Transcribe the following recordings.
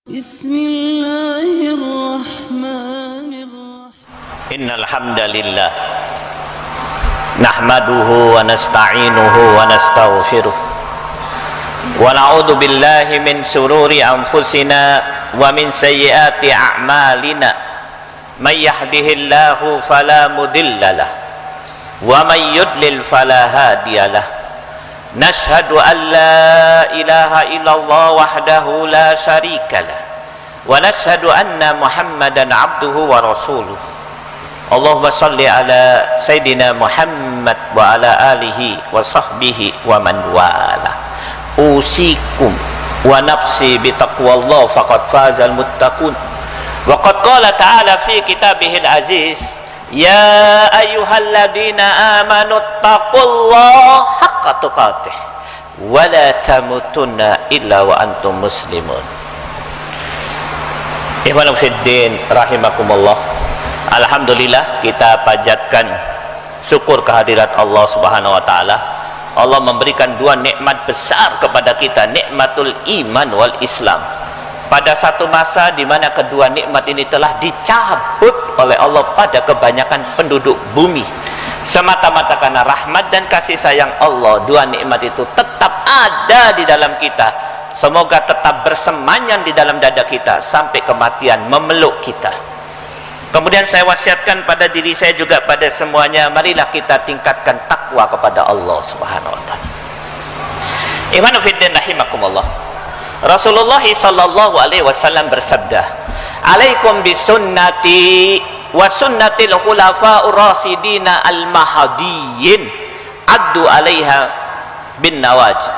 Bismillahirrahmanirrahim. Innal hamdalillah nahmaduhu wa nasta'inuhu wa nastaghfiruh wa na'udzu billahi min shururi anfusina wa min sayyiati a'malina may yahdihillahu fala mudhillalah wa may yudlil fala hadiyalah. Nashhadu an la ilaha illallah wahdahu la syarikalah wa nashhadu anna Muhammadan abduhu wa rasuluh. Allahumma salli ala Sayyidina Muhammad wa ala alihi wa sahbihi wa man wala. Usikum wa nafsi bitaqwallah faqad fazal muttaqun. Wa qad qala ta'ala fi kitabihil aziz, ya ayyuhalladzina amanu taqullaha haqqa tuqatih wa la tamutunna illa wa antum muslimun. Ikhwan fiddin rahimakumullah. Alhamdulillah, kita panjatkan syukur kehadirat Allah Subhanahu wa taala. Allah memberikan dua nikmat besar kepada kita, nikmatul iman wal Islam. Pada satu masa di mana kedua nikmat ini telah dicabut oleh Allah pada kebanyakan penduduk bumi, semata-mata karena rahmat dan kasih sayang Allah, dua nikmat itu tetap ada di dalam kita. Semoga tetap bersemangat di dalam dada kita sampai kematian memeluk kita. Kemudian saya wasiatkan pada diri saya juga pada semuanya, marilah kita tingkatkan takwa kepada Allah Subhanahu wa taala. Ikhwan fillah rahimakumullah. Rasulullah sallallahu alaihi wasallam bersabda, "Alaikum bisunnati wa sunnatil khulafa'ur rasyidina al-mahdiyyin, addu 'alaiha bin nawajid."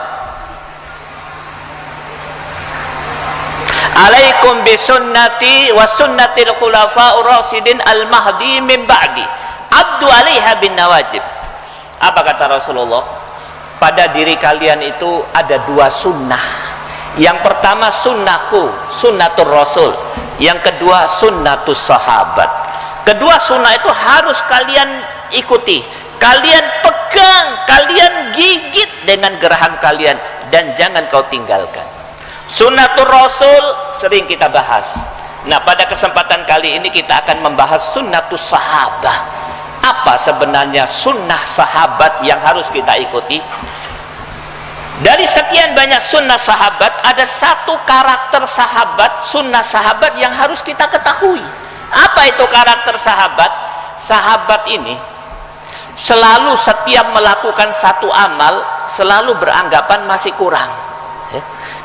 Alaikum bisunnati wa sunnatil khulafa'ur rasyidin al-mahdi min ba'di, addu 'alaiha bin nawajib. Apa kata Rasulullah? Pada diri kalian itu ada dua sunnah. Yang pertama sunnahku, sunnatur rasul. Yang kedua sunnatus sahabat. Kedua sunnah itu harus kalian ikuti, kalian pegang, kalian gigit dengan gerahan kalian, dan jangan kau tinggalkan. Sunnatur rasul sering kita bahas. Nah, pada kesempatan kali ini kita akan membahas sunnatus sahabat. Apa sebenarnya sunnah sahabat yang harus kita ikuti? Dari sekian banyak sunnah sahabat, ada satu karakter sahabat, sunnah sahabat yang harus kita ketahui. Apa itu karakter sahabat? Sahabat ini selalu setiap melakukan satu amal, selalu beranggapan masih kurang,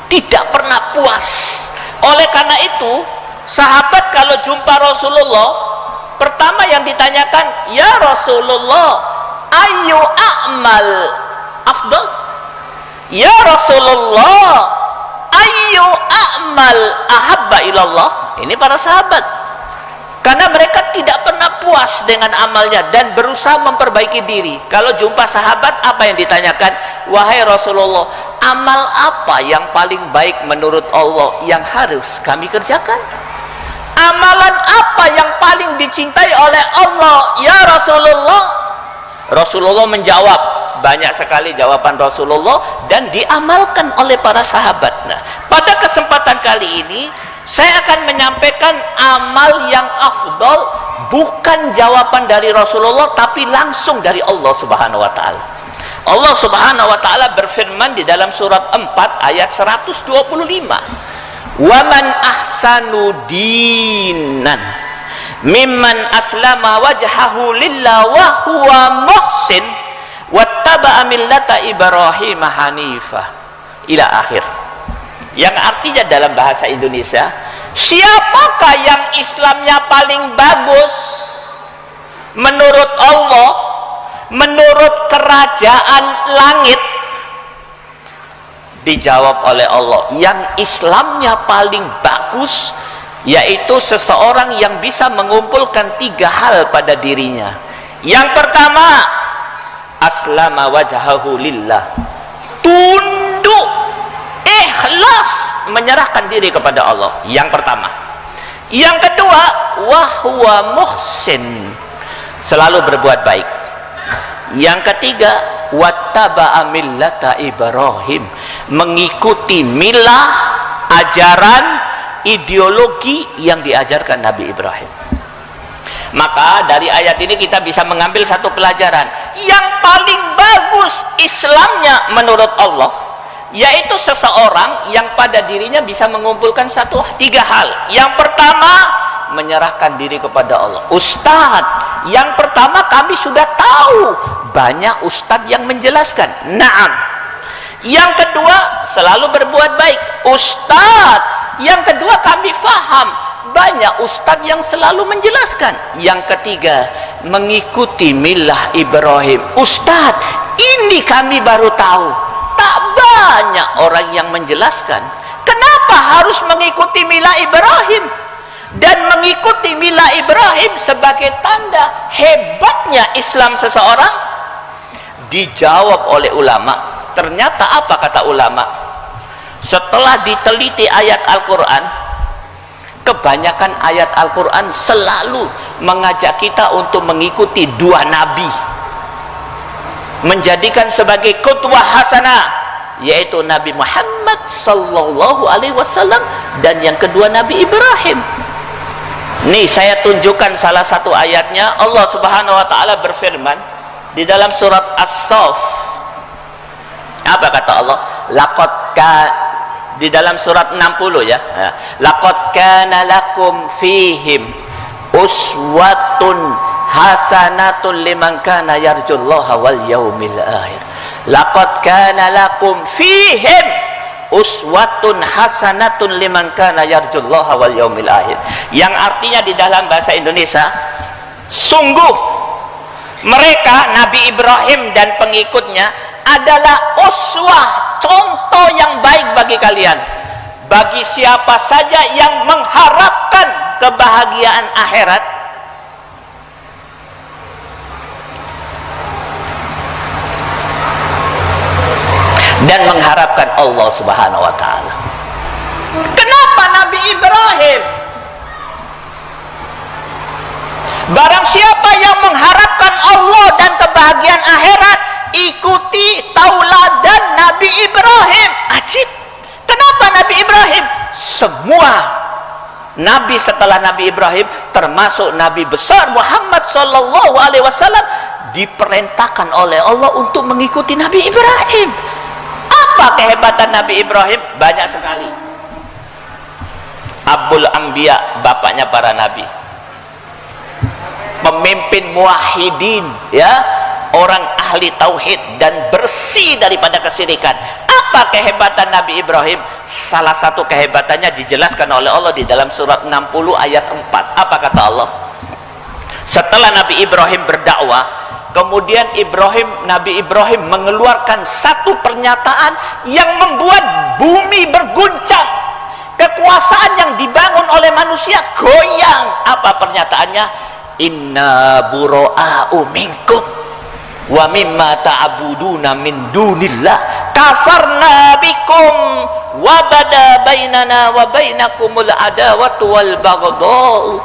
tidak pernah puas. Oleh karena itu, sahabat kalau jumpa Rasulullah, pertama yang ditanyakan, ya Rasulullah, ayu a'mal afdal? Ya Rasulullah, ayu a'mal ahabba ilallah? Ini para sahabat, karena mereka tidak pernah puas dengan amalnya dan berusaha memperbaiki diri. Kalau jumpa sahabat, apa yang ditanyakan? Wahai Rasulullah, amal apa yang paling baik menurut Allah yang harus kami kerjakan? Amalan apa yang paling dicintai oleh Allah ya Rasulullah? Rasulullah menjawab, banyak sekali jawaban Rasulullah dan diamalkan oleh para sahabat. Nah, pada kesempatan kali ini saya akan menyampaikan amal yang afdal, bukan jawaban dari Rasulullah tapi langsung dari Allah Subhanahu wa taala. Allah Subhanahu wa taala berfirman di dalam surat 4 ayat 125, "Wa man ahsanu dinan mimman aslama wajhahu lillah wa huwa muhsin wattaba'a millata Ibrahim hanifah," ila akhir. Yang artinya dalam bahasa Indonesia, siapakah yang Islamnya paling bagus menurut Allah, menurut kerajaan langit? Dijawab oleh Allah, yang Islamnya paling bagus yaitu seseorang yang bisa mengumpulkan tiga hal pada dirinya. Yang pertama, aslama wajhahu lillah, tunduk, ikhlas, menyerahkan diri kepada Allah. Yang pertama. Yang kedua, wahwa muhsin, selalu berbuat baik. Yang ketiga, wattaba'a millata Ibrahim, mengikuti milah, ajaran, ideologi yang diajarkan Nabi Ibrahim. Maka dari ayat ini kita bisa mengambil satu pelajaran. Yang paling bagus Islamnya menurut Allah, yaitu seseorang yang pada dirinya bisa mengumpulkan tiga hal. Yang pertama, menyerahkan diri kepada Allah. Ustadz, yang pertama kami sudah tahu, banyak ustadz yang menjelaskan. Naam. Yang kedua, selalu berbuat baik. Ustadz, yang kedua kami faham, banyak ustadz yang selalu menjelaskan. Yang ketiga, mengikuti milah Ibrahim. Ustadz, ini kami baru tahu, tak banyak orang yang menjelaskan. Kenapa harus mengikuti milah Ibrahim? Dan mengikuti milah Ibrahim sebagai tanda hebatnya Islam seseorang? Dijawab oleh ulama. Ternyata apa kata ulama? Setelah diteliti ayat Al-Quran, kebanyakan ayat Al-Quran selalu mengajak kita untuk mengikuti dua nabi, menjadikan sebagai qudwah hasanah, yaitu Nabi Muhammad sallallahu alaihi wasallam, dan yang kedua Nabi Ibrahim. Nih saya tunjukkan salah satu ayatnya. Allah Subhanahu wa taala berfirman di dalam surat As-Saff. Apa kata Allah? Di dalam surat 60 ya. Laqad kana lakum fihim uswatun hasanatun liman kana yarjullaha wal yaumil akhir. Laqad kana lakum fihim uswatun hasanatun liman kana yarjullaha wal yaumil akhir. Yang artinya di dalam bahasa Indonesia, sungguh mereka Nabi Ibrahim dan pengikutnya adalah uswah, contoh yang baik bagi kalian, bagi siapa saja yang mengharapkan kebahagiaan akhirat dan mengharapkan Allah Subhanahu wa taala. Kenapa Nabi Ibrahim? Barang siapa yang mengharapkan Allah dan kebahagiaan akhirat, ikuti tauladan Nabi Ibrahim. Ajib. Kenapa Nabi Ibrahim? Semua nabi setelah Nabi Ibrahim, termasuk Nabi besar Muhammad sallallahu alaihi wasallam, diperintahkan oleh Allah untuk mengikuti Nabi Ibrahim. Apa kehebatan Nabi Ibrahim? Banyak sekali. Abul Anbiya, bapaknya para nabi, pemimpin muwahhidin, ya, orang ahli tauhid dan bersih daripada kesyirikan. Apa kehebatan Nabi Ibrahim? Salah satu kehebatannya dijelaskan oleh Allah di dalam surat 60 ayat 4. Apa kata Allah? Setelah Nabi Ibrahim berdakwah, kemudian Nabi Ibrahim mengeluarkan satu pernyataan yang membuat bumi berguncang. Kekuasaan yang dibangun oleh manusia goyang. Apa pernyataannya? Inna bura'a'u minkum wa mimma ta'buduna min dunillah kafarna bikum wa bada bainana wa bainakumul adawatu wal baghdha'u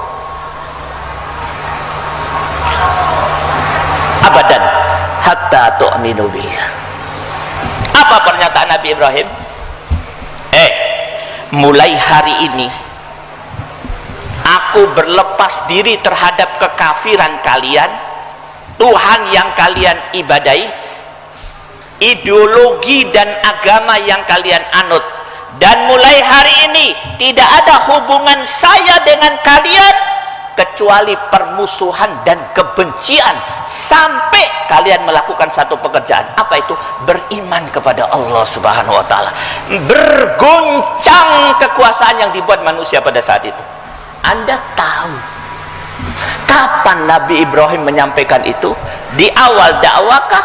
abadan hatta tu'minu billah. Apa pernyataan Nabi Ibrahim? Mulai hari ini aku berlepas diri terhadap kekafiran kalian, Tuhan yang kalian ibadai, ideologi dan agama yang kalian anut, dan mulai hari ini tidak ada hubungan saya dengan kalian kecuali permusuhan dan kebencian sampai kalian melakukan satu pekerjaan. Apa itu? Beriman kepada Allah Subhanahu wa taala. Bergoncang kekuasaan yang dibuat manusia pada saat itu. Anda tahu kapan Nabi Ibrahim menyampaikan itu? Di awal dakwahkah?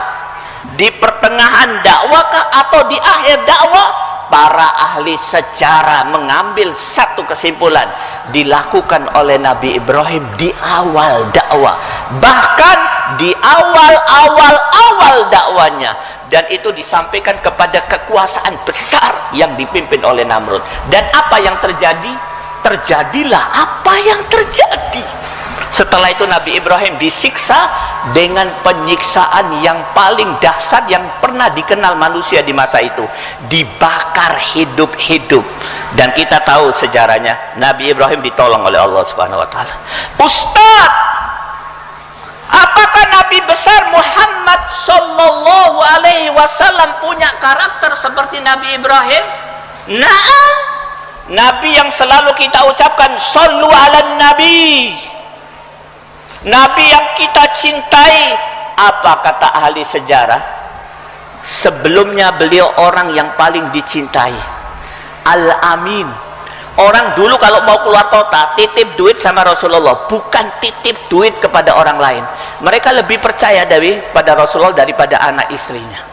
Di pertengahan dakwahkah? Atau di akhir dakwah? Para ahli sejarah mengambil satu kesimpulan, dilakukan oleh Nabi Ibrahim di awal dakwah, bahkan di awal dakwanya, dan itu disampaikan kepada kekuasaan besar yang dipimpin oleh Namrud. Dan apa yang terjadi? Terjadilah apa yang terjadi. Setelah itu Nabi Ibrahim disiksa, dengan penyiksaan yang paling dahsyat yang pernah dikenal manusia di masa itu, dibakar hidup-hidup. Dan kita tahu sejarahnya, Nabi Ibrahim ditolong oleh Allah Subhanahu wa taala. Ustaz, apakah Nabi besar Muhammad sallallahu alaihi wasallam punya karakter seperti Nabi Ibrahim? Nah, Nabi yang selalu kita ucapkan sallu ala nabi, Nabi yang kita cintai. Apa kata ahli sejarah? Sebelumnya beliau orang yang paling dicintai, Al-Amin. Orang dulu kalau mau keluar kota titip duit sama Rasulullah, bukan titip duit kepada orang lain. Mereka lebih percaya pada Rasulullah daripada anak istrinya.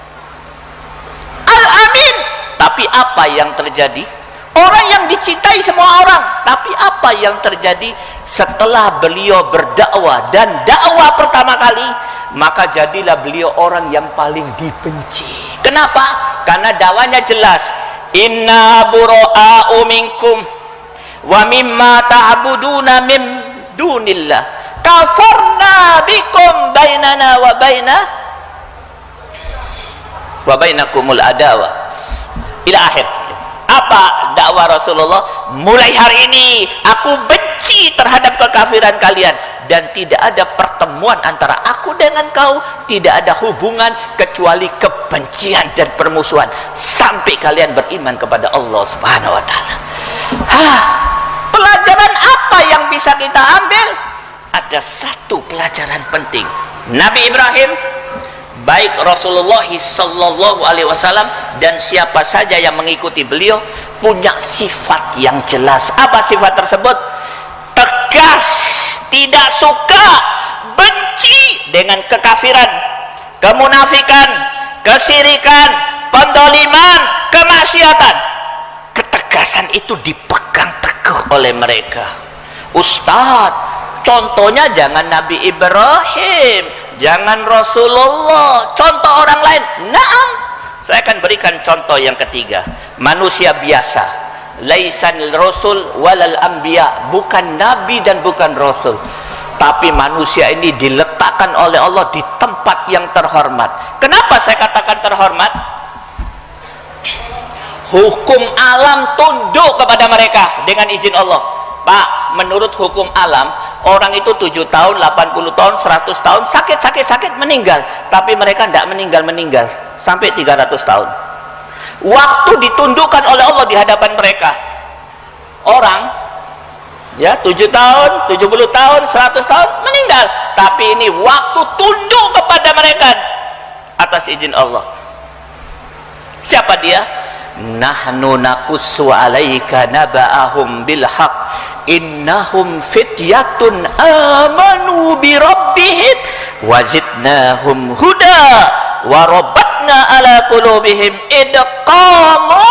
Al-Amin. Tapi apa yang terjadi? Orang yang dicintai semua orang, tapi apa yang terjadi setelah beliau berdakwah dan dakwah pertama kali, maka jadilah beliau orang yang paling dibenci. Kenapa? Karena dakwanya jelas, inna bura'u minkum wa mimma ta'buduna min dunillah kafarna bikum bainana wa bainakumul adawa ila akhir. Apa dakwah Rasulullah? Mulai hari ini aku benci terhadap kekafiran kalian, dan tidak ada pertemuan antara aku dengan kau, tidak ada hubungan kecuali kebencian dan permusuhan sampai kalian beriman kepada Allah Subhanahu wa taala. Pelajaran apa yang bisa kita ambil? Ada satu pelajaran penting. Nabi Ibrahim, baik Rasulullah sallallahu alaihi wasallam dan siapa saja yang mengikuti beliau, punya sifat yang jelas. Apa sifat tersebut? Tegas, tidak suka, benci dengan kekafiran, kemunafikan, kesyirikan, pendoliman, kemaksiatan. Ketegasan itu dipegang teguh oleh mereka. Ustadz, contohnya jangan Nabi Ibrahim, jangan Rasulullah, contoh orang lain. Naam, saya akan berikan contoh yang ketiga. Manusia biasa, laisan rasul walal anbiya, bukan nabi dan bukan rasul, tapi manusia ini diletakkan oleh Allah di tempat yang terhormat. Kenapa saya katakan terhormat? Hukum alam tunduk kepada mereka dengan izin Allah. Pak, menurut hukum alam, orang itu 7 tahun, 80 tahun, 100 tahun, sakit meninggal. Tapi mereka tidak meninggal sampai 300 tahun. Waktu ditundukkan oleh Allah di hadapan mereka. Orang ya 7 tahun, 70 tahun, 100 tahun meninggal. Tapi ini waktu tunduk kepada mereka atas izin Allah. Siapa dia? Nahnu naqussu 'alaika naba'ahum bil haqq innahum fityatun amanu bi rabbihim wazidnahum huda wa rabatna ala qulubihim idqamu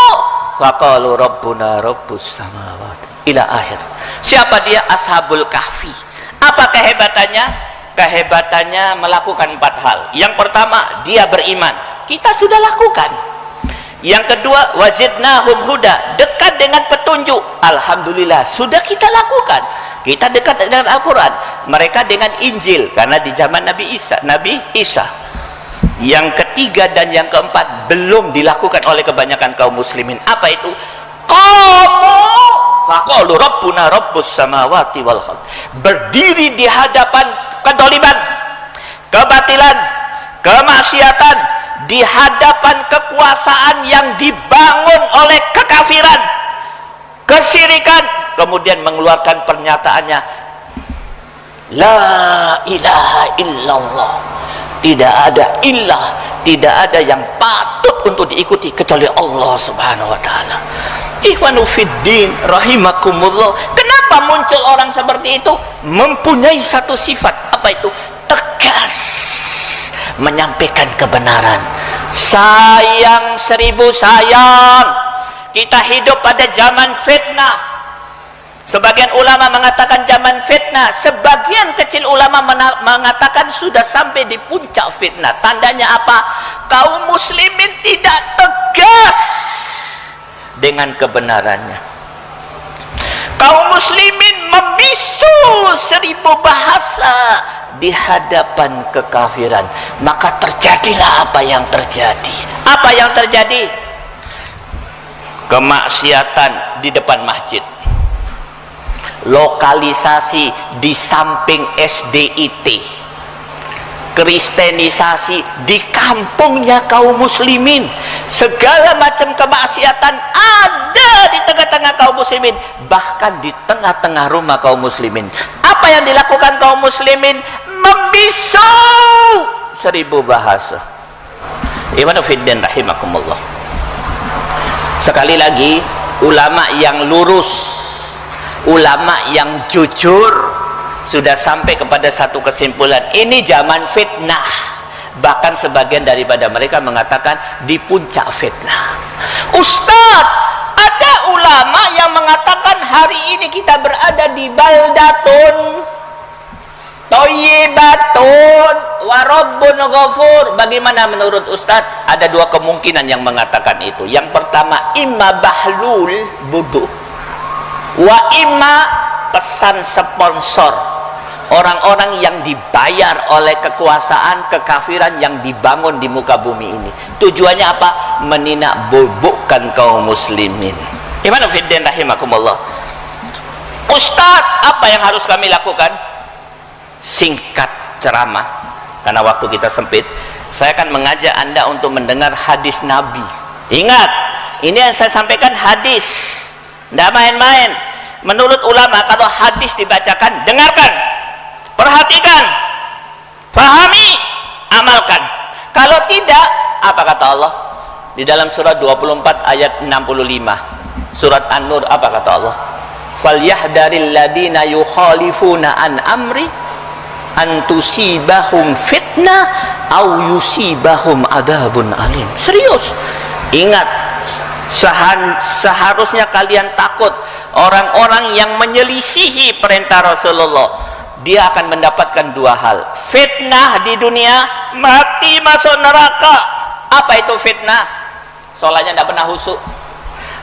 faqalu rabbuna rabbus samawati ila akhir. Siapa dia? Ashabul kahfi. Apa kehebatannya? Kehebatannya melakukan 4 hal. Yang pertama, dia beriman. Kita sudah lakukan. Yang kedua, wazidnahum huda, dekat dengan petunjuk. Alhamdulillah, sudah kita lakukan. Kita dekat dengan Al-Quran, mereka dengan Injil, karena di zaman Nabi Isa. Yang ketiga dan yang keempat belum dilakukan oleh kebanyakan kaum muslimin. Apa itu? Qamu faqalu rabbuna rabbus samawati wal ardh. Berdiri di hadapan kedoliman, kebatilan, kemaksiatan, di hadapan kekuasaan yang dibangun oleh kekafiran, kesyirikan, kemudian mengeluarkan pernyataannya, la ilaha illallah, tidak ada ilah, tidak ada yang patut untuk diikuti kecuali Allah Subhanahu wa taala. Ikhwanu fiddin rahimakumullah. Kenapa muncul orang seperti itu? Mempunyai satu sifat. Apa itu? Tegas menyampaikan kebenaran. Sayang 1000 sayang, kita hidup pada zaman fitnah. Sebagian ulama mengatakan zaman fitnah, sebagian kecil ulama mengatakan sudah sampai di puncak fitnah. Tandanya apa? Kaum muslimin tidak tegas dengan kebenarannya. Kaum muslimin membisu 1000 bahasa di hadapan kekafiran, maka terjadilah apa yang terjadi. Apa yang terjadi? Kemaksiatan di depan masjid, lokalisasi di samping SDIT, kristenisasi di kampungnya kaum muslimin, segala macam kemaksiatan ada di tengah-tengah kaum muslimin, bahkan di tengah-tengah rumah kaum muslimin. Apa yang dilakukan kaum muslimin? Membisu 1000 bahasa. Ibnu fiddin rahimakumullah. Sekali lagi, ulama yang lurus, ulama yang jujur sudah sampai kepada satu kesimpulan, ini zaman fitnah. Bahkan sebagian daripada mereka mengatakan di puncak fitnah. Ustadz, ada ulama yang mengatakan hari ini kita berada di baldatun thayyibatun wa rabbun ghafur. Bagaimana menurut Ustadz? Ada dua kemungkinan yang mengatakan itu. Yang pertama, imma bahlul budu wa imma pesan sponsor, orang-orang yang dibayar oleh kekuasaan kekafiran yang dibangun di muka bumi ini. Tujuannya apa? Meninak bobokkan kaum muslimin. Ibnu fiddin rahimakumullah. Ustadz, apa yang harus kami lakukan? Singkat ceramah, karena waktu kita sempit, saya akan mengajak Anda untuk mendengar hadis Nabi. Ingat, ini yang saya sampaikan hadis, tidak main-main. Menurut ulama, kalau hadis dibacakan, dengarkan, perhatikan, fahami, amalkan. Kalau tidak, apa kata Allah? Di dalam surat 24 ayat 65, surat An-Nur, apa kata Allah? Falyahdaril ladina yukhalifuna an amri antusibahum fitnah au yusibahum adabun alim. Serius, ingat, seharusnya kalian takut orang-orang yang menyelisihi perintah Rasulullah. Dia akan mendapatkan dua hal: fitnah di dunia, mati masuk neraka. Apa itu fitnah? Sholatnya tidak pernah khusyuk,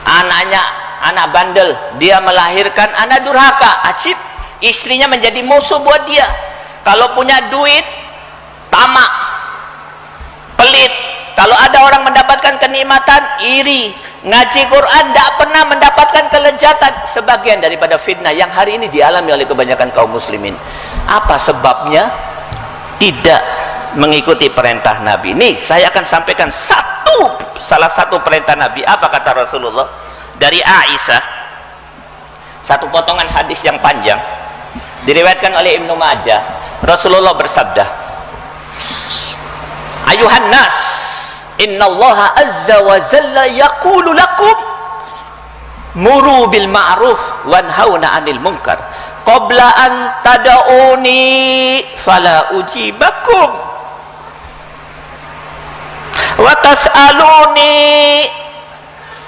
anaknya anak bandel, dia melahirkan anak durhaka, ajib, istrinya menjadi musuh buat dia. Kalau punya duit, tamak, pelit. Kalau ada orang mendapatkan kenikmatan, iri. Ngaji Quran tidak pernah mendapatkan kelezatan. Sebagian daripada fitnah yang hari ini dialami oleh kebanyakan kaum muslimin. Apa sebabnya? Tidak mengikuti perintah Nabi. Nih, saya akan sampaikan salah satu perintah Nabi. Apa kata Rasulullah? Dari Aisyah, satu potongan hadis yang panjang, diriwayatkan oleh Ibnu Majah. Rasulullah bersabda, ayuhan nas, innallaha azza wa jalla yaqulu lakum muru bil ma'ruf wanhauna 'anil munkar qabla an tad'uni fala ujibakum wa tas'aluni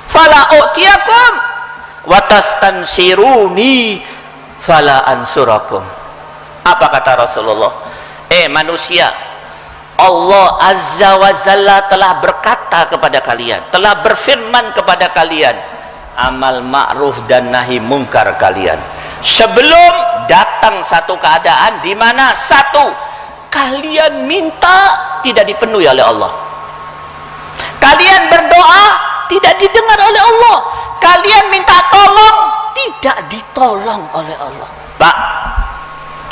fala u'tiyakum wa tastansiruni fala ansurakum. Apa kata Rasulullah? Manusia, Allah Azza wa Jalla telah berkata kepada kalian, telah berfirman kepada kalian, amal ma'ruf dan nahi mungkar kalian, sebelum datang satu keadaan di mana satu, kalian minta tidak dipenuhi oleh Allah, kalian berdoa tidak didengar oleh Allah, kalian minta tolong tidak ditolong oleh Allah. Pak,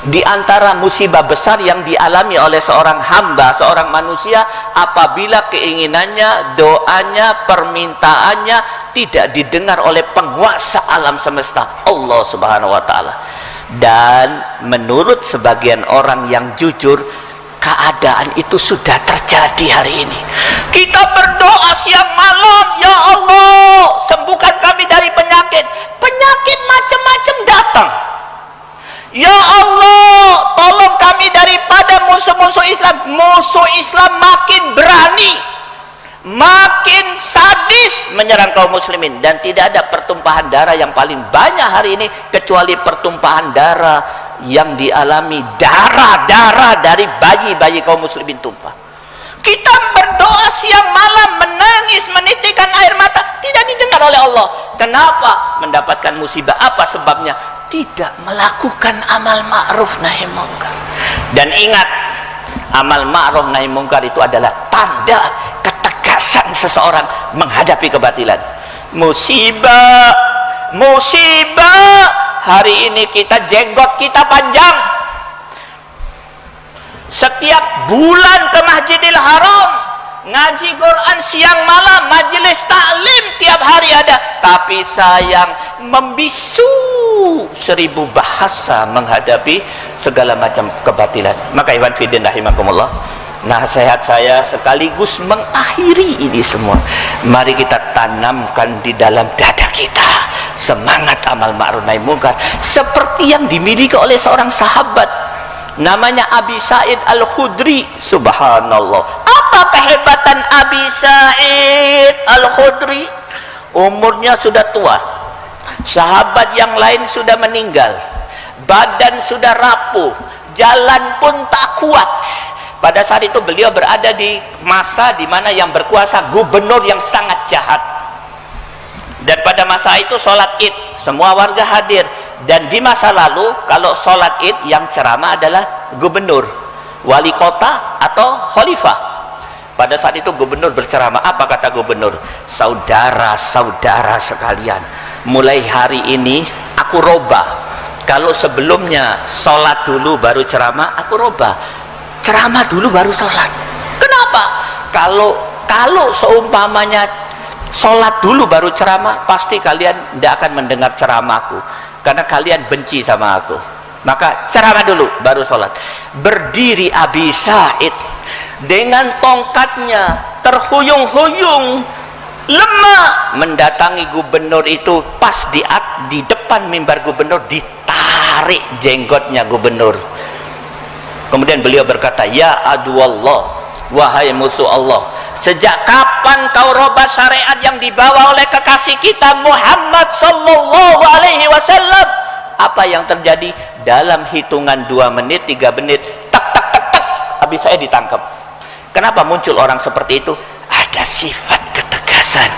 di antara musibah besar yang dialami oleh seorang hamba, seorang manusia, apabila keinginannya, doanya, permintaannya tidak didengar oleh penguasa alam semesta, Allah Subhanahu wa Ta'ala. Dan menurut sebagian orang yang jujur, keadaan itu sudah terjadi hari ini. Kita berdoa siang malam, ya Allah, sembuhkan kami dari penyakit. Penyakit macam-macam datang. Ya Allah, tolong kami daripada musuh-musuh Islam. Musuh Islam makin berani, makin sadis menyerang kaum muslimin. Dan tidak ada pertumpahan darah yang paling banyak hari ini kecuali pertumpahan darah yang dialami darah dari bayi-bayi kaum muslimin tumpah. Kita berdoa siang malam, menangis, menitikkan air mata, tidak didengar oleh Allah. Kenapa? Mendapatkan musibah. Apa sebabnya? Tidak melakukan amal ma'ruf nahi munkar. Dan ingat, amal ma'ruf nahi mungkar itu adalah tanda ketegasan seseorang menghadapi kebatilan. Musibah hari ini kita jenggot kita panjang, setiap bulan ke Masjidil Haram, ngaji Quran siang malam, majelis taklim tiap hari ada, tapi sayang membisu 1000 bahasa menghadapi segala macam kebatilan. Maka ikhwan fillah rahimakumullah, nasihat saya sekaligus mengakhiri ini semua, mari kita tanamkan di dalam dada kita semangat amal ma'ruf nahi munkar seperti yang dimiliki oleh seorang sahabat namanya Abi Sa'id Al-Khudri. Subhanallah, apa kehebatan Abi Sa'id Al-Khudri? Umurnya sudah tua, sahabat yang lain sudah meninggal, badan sudah rapuh, jalan pun tak kuat. Pada saat itu beliau berada di masa di mana yang berkuasa gubernur yang sangat jahat. Dan pada masa itu sholat id, semua warga hadir. Dan di masa lalu kalau sholat id yang ceramah adalah gubernur, wali kota atau khalifah. Pada saat itu gubernur berceramah. Apa kata gubernur? Saudara-saudara sekalian, mulai hari ini aku robah. Kalau sebelumnya sholat dulu baru ceramah, aku robah, ceramah dulu baru sholat. Kenapa? Kalau seumpamanya sholat dulu baru ceramah, pasti kalian tidak akan mendengar ceramahku, karena kalian benci sama aku. Maka ceramah dulu baru sholat. Berdiri Abi Sa'id dengan tongkatnya terhuyung-huyung, lemah, mendatangi gubernur itu. Pas di depan mimbar gubernur, ditarik jenggotnya gubernur. Kemudian beliau berkata, ya aduallah, wahai musuh Allah, sejak kapan kau robah syariat yang dibawa oleh kekasih kita Muhammad sallallahu alaihi wasallam? Apa yang terjadi? Dalam hitungan 2 menit, 3 menit, tak tak tak tak, habis saya ditangkap. Kenapa muncul orang seperti itu? Ada sifat ketegasan.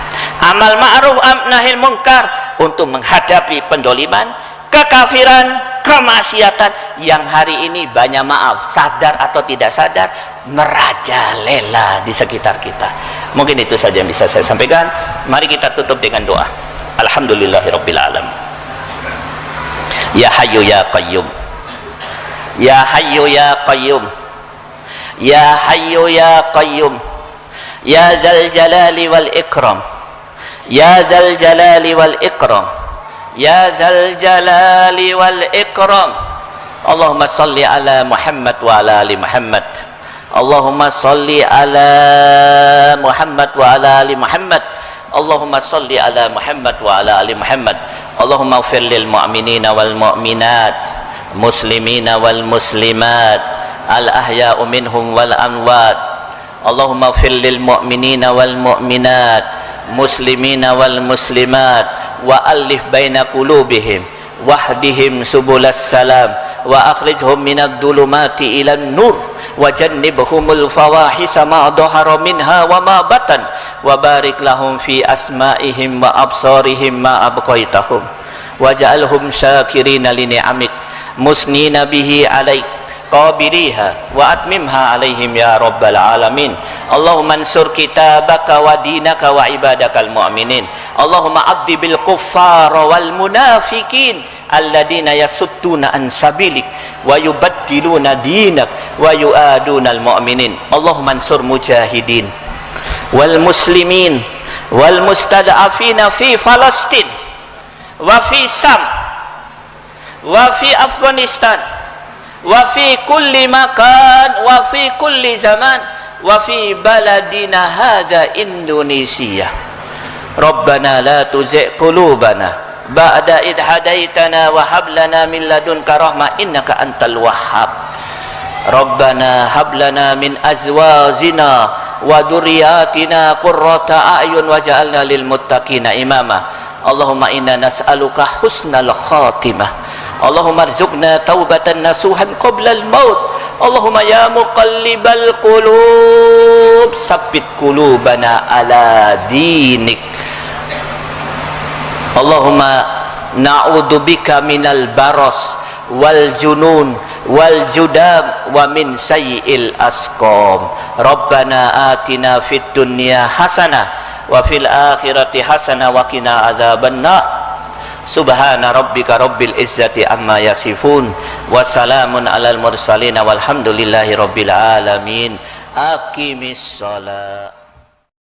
Amal ma'ruf nahi munkar untuk menghadapi pendoliman, kekafiran, kemaksiatan yang hari ini banyak, maaf, sadar atau tidak sadar, merajalela di sekitar kita. Mungkin itu saja yang bisa saya sampaikan. Mari kita tutup dengan doa. Alhamdulillahirabbil alamin. Ya Hayyu ya Qayyum, Ya Hayyu ya Qayyum, Ya Hayyu ya Qayyum, Ya Dzal Jalali wal Ikram, Ya Dzal Jalali wal Ikram, Ya Dzal Jalali wal Ikram. Allahumma salli ala Muhammad wa ala ali Muhammad. Allahumma salli ala Muhammad wa ala ali Muhammad. Allahumma salli ala Muhammad wa ala ali Muhammad. Allahumma ighfir lil mu'minina wal mu'minat, muslimina wal muslimat, al ahya'u minhum wal amwat. Allahumma ighfir lil mu'minina wal mu'minat, muslimina wal muslimat, wa alif baina qulubihim wahdihim subulas salam wa akhrijhum minad dhulumati ilan nur wa jannibhumul fawahisa ma dhahara minha wa ma batan wa barik lahum fi asma'ihim wa absarihim ma abqaitahum waj'alhum syakirina li ni'amik musnina bihi alaik qabiriha wa atmimha alaihim ya rabbal alamin. Allahumma ansur kitabaka wa dinaka wa ibadakal mu'minin. Allahumma addi bil kuffara wal munafikin alladina yasuttuna an sabilik wa yubaddiluna dinak wa yu'aduna al mu'minin. Allahumma ansur mujahidin wal muslimin wal mustad'afina fi Falastin wa fi Sam wa fi Afghanistan wa fi kulli makan wa fi kulli zaman wa fi baladina hadha Indonesia. Rabbana la tuzigh qulubana ba'da id hadaitana wa hab lana min ladunka rahmah innaka antal wahhab. Rabbana hab lana min azwajina wa dhurriyyatina qurrata a'yun waj'alna lil muttaqina imama. Allahumma inna nas'aluka husnal khatimah. Allahumma rzuqna taubatan nasuhan qabla al-maut. Allahumma ya muqallibal qulub sabbit qulubana ala dinik. Allahumma na'udzubika minal baras wal junun wal judam wa min sayyi'il asqam. Rabbana atina fid dunya hasanah wa fil akhirati hasanah wa qina adzabannar. Subhana rabbika rabbil izzati amma yasifun wa salamun alal mursalin walhamdulillahi rabbil alamin. Aqimis shalah.